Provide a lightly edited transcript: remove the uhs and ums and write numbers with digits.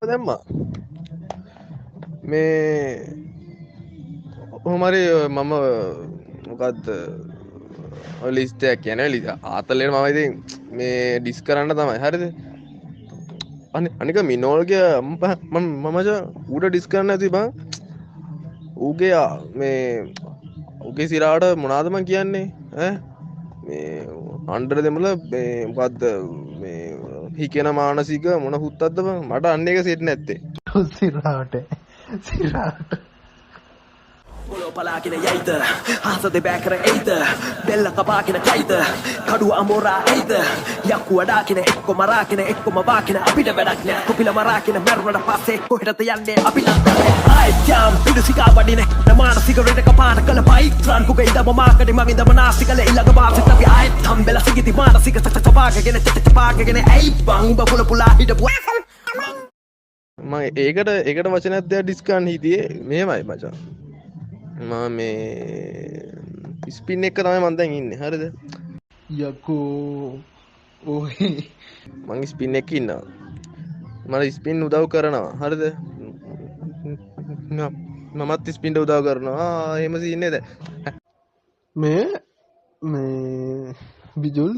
දැම්මා මේ හොමරි මම මොකක්ද ලිස්ටයක් කියන ආතලෙන මම ඉතින් මේ ඩිස් කරන්න තමයි හරිද අනික මිනෝල්ගේ මමච ඌට ඩිස් කරන්න ඇති බං ඌගේ මේ උගේ සිරාට මොනාදම කියන්නේ මේ අන්ඩර දෙමල මොකක්ද මේ හිකෙන මානසික මොන හුත්තත්ද මට අන්න එක සිට නැත්තේ සිරාට සිරාට Polo palagina yaita, hasa de bakra eita, bella kabakina kaita, kadu amora eita, yakku adakina ekko marakina ekko mabakina apida bedakna, kopila marakina merwada passe ko hedata yanne apila ai jam pidu sika badine namana sigarete kapana kala paitran ku geida mamakade mangin damanasikale ilaga basit abi ai thambela sigiti manasika sakabagagene chachapagagene ai bang bakula pula hidapu මම ඒකට වචනයක් දෙයක් ඩිස්කවන්ට් හිටියේ මෙහෙමයි මචං මම මේ spin එක තමයි මම දැන් ඉන්නේ හරිද යකෝ ඔයි මං ස්පින් එකේ ඉන්නවා මට ස්පින් උදව් කරනවා හරිද මමත් ස්පින්ට උදව් කරනවා එහෙම සීන් නේද මේ බිජුල්